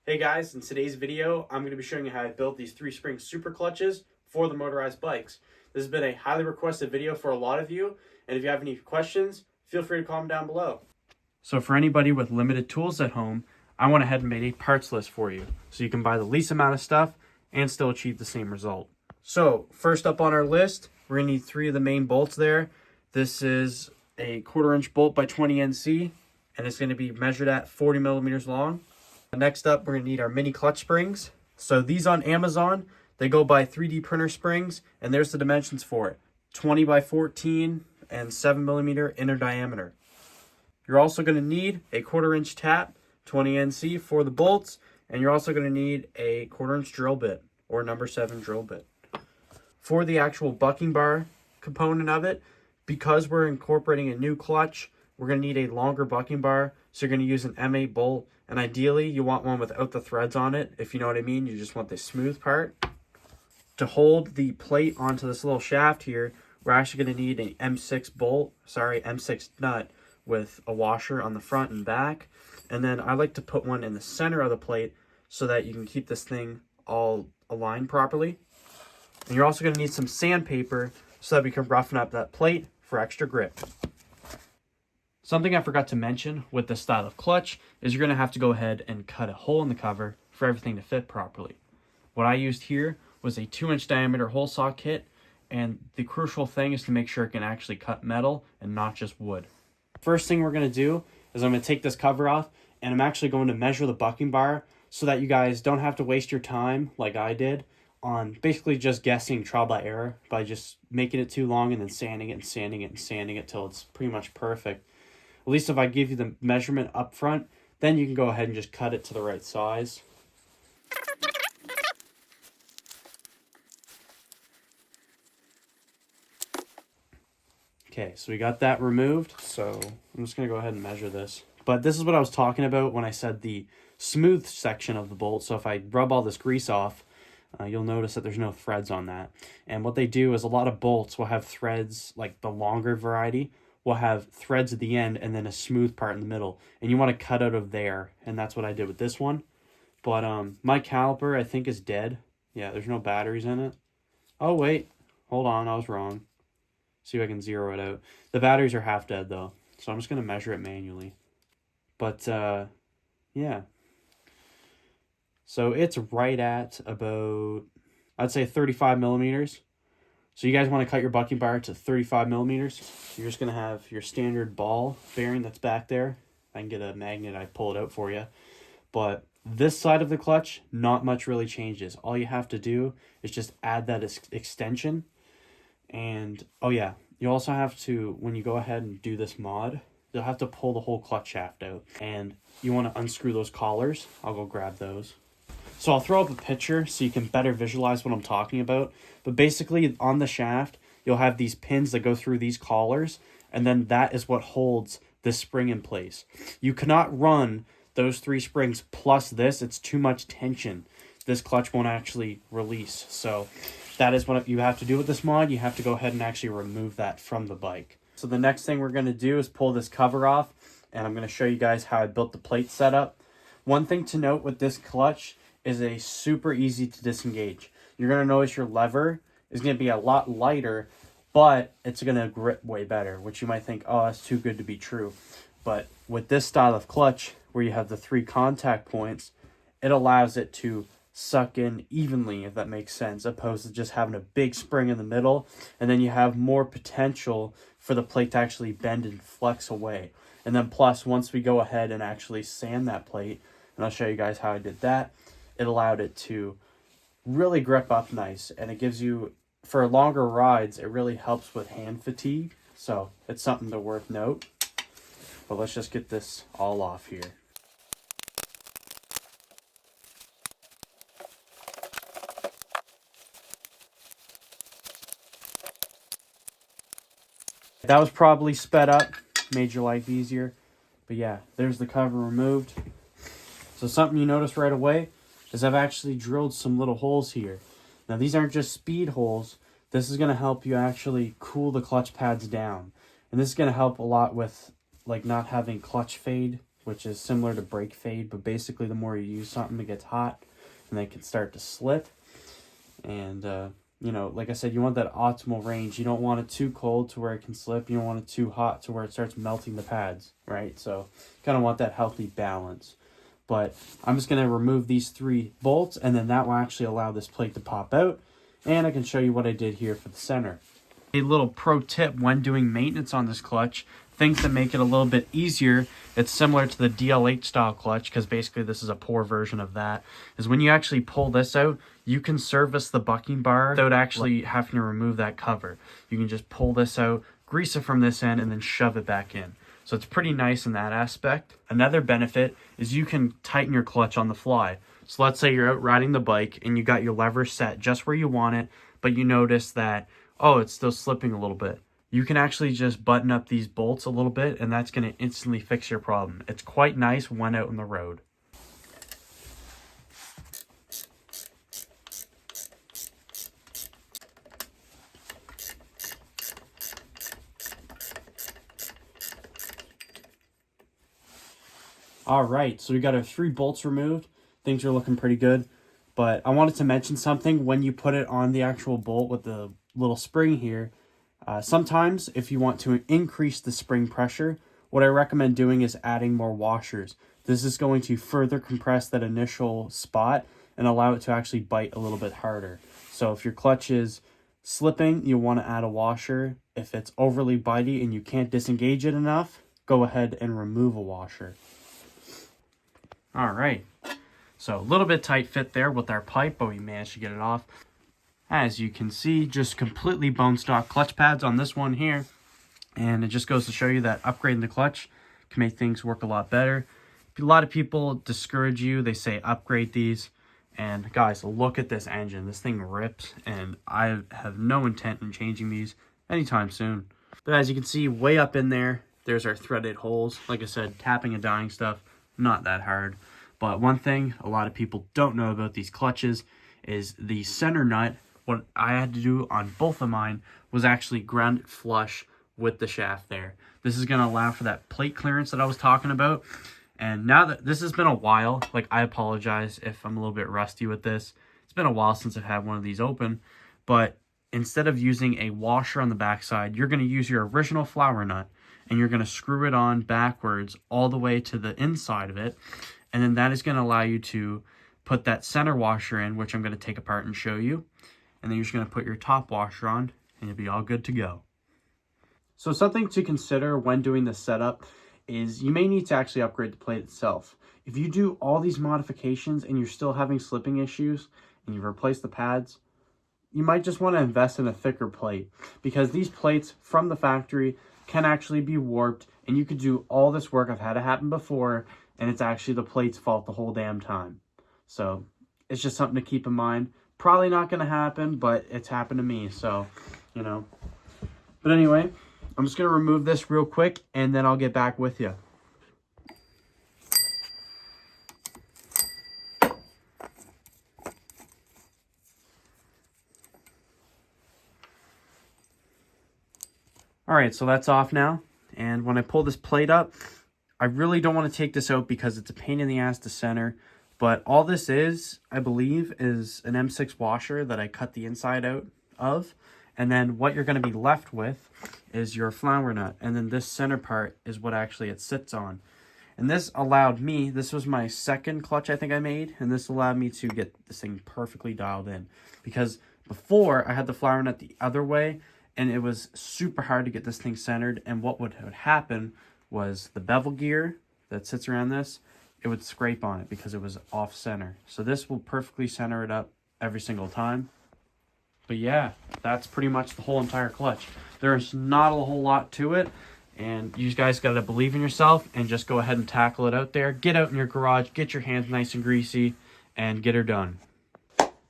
Hey guys, in today's video, I'm going to be showing you how I built these 3-spring super clutches for the motorized bikes. This has been a highly requested video for a lot of you, and if you have any questions, feel free to comment down below. So for anybody with limited tools at home, I went ahead and made a parts list for you, so you can buy the least amount of stuff and still achieve the same result. So first up on our list, we're going to need 3 of the main bolts there. This is a 1/4 inch bolt by 20 NC, and it's going to be measured at 40 millimeters long. Next up, we're going to need our mini clutch springs. So these on Amazon, they go by 3D printer springs, and there's the dimensions for it. 20 by 14 and 7 millimeter inner diameter. You're also going to need a 1/4 inch tap, 20 NC for the bolts, and you're also going to need a 1/4 inch drill bit or number 7 drill bit. For the actual bucking bar component of it, because we're incorporating a new clutch, we're going to need a longer bucking bar, so you're going to use an M8 bolt, and ideally you want one without the threads on it, if you know what I mean. You just want the smooth part. To hold the plate onto this little shaft here, we're actually going to need an M6 nut with a washer on the front and back, and then I like to put one in the center of the plate so that you can keep this thing all aligned properly. And you're also going to need some sandpaper so that we can roughen up that plate for extra grip. Something I forgot to mention with this style of clutch is you're going to have to go ahead and cut a hole in the cover for everything to fit properly. What I used here was a 2-inch diameter hole saw kit, and the crucial thing is to make sure it can actually cut metal and not just wood. First thing we're going to do is I'm going to take this cover off, and I'm actually going to measure the bucking bar so that you guys don't have to waste your time like I did on basically just guessing trial by error by just making it too long and then sanding it and sanding it and sanding it till it's pretty much perfect. At least if I give you the measurement up front, then you can go ahead and just cut it to the right size. Okay, so we got that removed, so I'm just going to go ahead and measure this. But this is what I was talking about when I said the smooth section of the bolt. So if I rub all this grease off, you'll notice that there's no threads on that. And what they do is a lot of bolts will have threads, like the longer variety, will have threads at the end and then a smooth part in the middle. And you want to cut out of there, and that's what I did with this one. But my caliper, I think, is dead. Yeah, there's no batteries in it. Oh, wait. Hold on, I was wrong. See if I can zero it out. The batteries are half dead, though, so I'm just going to measure it manually. But, yeah. So it's right at about, I'd say 35 millimeters. So you guys want to cut your bucking bar to 35 millimeters. You're just going to have your standard ball bearing that's back there. I can get a magnet, I pull it out for you. But this side of the clutch, not much really changes. All you have to do is just add that extension. And, oh yeah, you also have to, when you go ahead and do this mod, you'll have to pull the whole clutch shaft out. And you want to unscrew those collars. I'll go grab those. So I'll throw up a picture so you can better visualize what I'm talking about. But basically, on the shaft, you'll have these pins that go through these collars, and then that is what holds this spring in place. You cannot run those 3 springs plus this. It's too much tension. This clutch won't actually release. So that is what you have to do with this mod. You have to go ahead and actually remove that from the bike. So the next thing we're going to do is pull this cover off, and I'm going to show you guys how I built the plate setup. One thing to note with this clutch is a super easy to disengage. You're going to notice your lever is going to be a lot lighter, but it's going to grip way better, which you might think, oh, that's too good to be true. But with this style of clutch, where you have the 3 contact points, it allows it to suck in evenly, if that makes sense, opposed to just having a big spring in the middle, and then you have more potential for the plate to actually bend and flex away. And then plus, once we go ahead and actually sand that plate, and I'll show you guys how I did that, it allowed it to really grip up nice, and it gives you, for longer rides, it really helps with hand fatigue. So it's something to worth note. But let's just get this all off here. That was probably sped up, made your life easier. But yeah, there's the cover removed. So something you notice right away is I've actually drilled some little holes here. Now these aren't just speed holes. This is going to help you actually cool the clutch pads down. And this is going to help a lot with like not having clutch fade which is similar to brake fade, but basically the more you use something, it gets hot and they can start to slip. And you know, like I said, you want that optimal range. You don't want it too cold to where it can slip. You don't want it too hot to where it starts melting the pads, right? So you kind of want that healthy balance. But I'm just going to remove these 3 bolts, and then that will actually allow this plate to pop out. And I can show you what I did here for the center. A little pro tip when doing maintenance on this clutch, things that make it a little bit easier, it's similar to the DLH style clutch, because basically this is a poor version of that, is when you actually pull this out, you can service the bucking bar without actually having to remove that cover. You can just pull this out, grease it from this end, and then shove it back in. So it's pretty nice in that aspect. Another benefit is you can tighten your clutch on the fly. So let's say you're out riding the bike and you got your lever set just where you want it, but you notice that, oh, it's still slipping a little bit. You can actually just button up these bolts a little bit, and that's going to instantly fix your problem. It's quite nice when out on the road. All right, so we got our 3 bolts removed. Things are looking pretty good. But I wanted to mention something when you put it on the actual bolt with the little spring here. Sometimes if you want to increase the spring pressure, what I recommend doing is adding more washers. This is going to further compress that initial spot and allow it to actually bite a little bit harder. So if your clutch is slipping, you want to add a washer. If it's overly bitey and you can't disengage it enough, go ahead and remove a washer. All right, so a little bit tight fit there with our pipe, but we managed to get it off. As you can see, just completely bone stock clutch pads on this one here. And it just goes to show you that upgrading the clutch can make things work a lot better. A lot of people discourage you. They say upgrade these. And guys, look at this engine. This thing rips, and I have no intent in changing these anytime soon. But as you can see, way up in there, there's our threaded holes. Like I said, tapping and dyeing stuff, not that hard. But one thing a lot of people don't know about these clutches is the center nut. What I had to do on both of mine was actually ground it flush with the shaft there. This is going to allow for that plate clearance that I was talking about. And now that this has been a while, like, I apologize if I'm a little bit rusty with this. It's been a while since I've had one of these open. But instead of using a washer on the backside, you're going to use your original flower nut, and you're going to screw it on backwards all the way to the inside of it. And then that is going to allow you to put that center washer in, which I'm going to take apart and show you. And then you're just going to put your top washer on, and you'll be all good to go. So something to consider when doing this setup is you may need to actually upgrade the plate itself. If you do all these modifications and you're still having slipping issues and you've replaced the pads, you might just want to invest in a thicker plate, because these plates from the factory can actually be warped, and you could do all this work. I've had it happen before, and it's actually the plate's fault the whole damn time. So it's just something to keep in mind. Probably not going to happen, but it's happened to me, so, you know. But anyway, I'm just going to remove this real quick, and then I'll get back with you. All right, so that's off now. And when I pull this plate up, I really don't want to take this out because it's a pain in the ass to center. But all this is, I believe, is an M6 washer that I cut the inside out of. And then what you're going to be left with is your flower nut. And then this center part is what actually it sits on. And this allowed me, this was my second clutch I think I made. And this allowed me to get this thing perfectly dialed in. Because before, I had the flower nut the other way, and it was super hard to get this thing centered. And what would happen was the bevel gear that sits around this, it would scrape on it because it was off center. So this will perfectly center it up every single time. But yeah, that's pretty much the whole entire clutch. There's not a whole lot to it, and you guys got to believe in yourself and just go ahead and tackle it out there. Get out in your garage, get your hands nice and greasy, and get her done.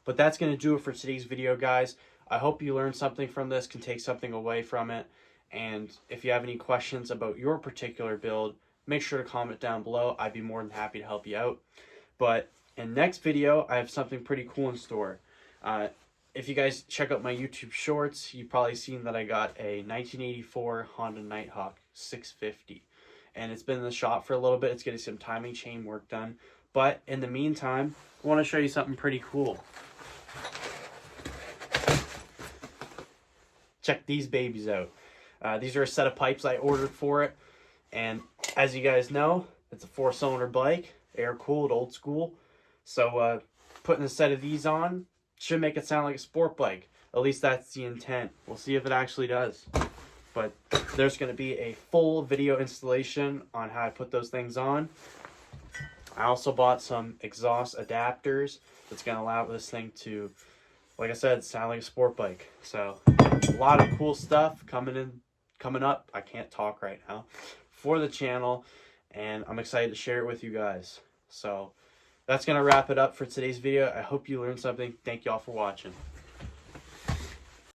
But that's going to do it for today's video, guys. I hope you learned something from this, can take something away from it. And if you have any questions about your particular build, make sure to comment down below. I'd be more than happy to help you out. But in next video, I have something pretty cool in store. If you guys check out my YouTube shorts, you've probably seen that I got a 1984 Honda Nighthawk 650. and it's been in the shop for a little bit. It's getting some timing chain work done. But in the meantime, I want to show you something pretty cool. Check these babies out. These are a set of pipes I ordered for it. And as you guys know, it's a 4-cylinder bike, air-cooled, old school. So putting a set of these on should make it sound like a sport bike. At least that's the intent. We'll see if it actually does. But there's going to be a full video installation on how I put those things on. I also bought some exhaust adapters that's going to allow this thing to, like I said, sound like a sport bike. So a lot of cool stuff coming up. I can't talk right now, for the channel, and I'm excited to share it with you guys. So that's going to wrap it up for today's video. I hope you learned something. Thank y'all for watching.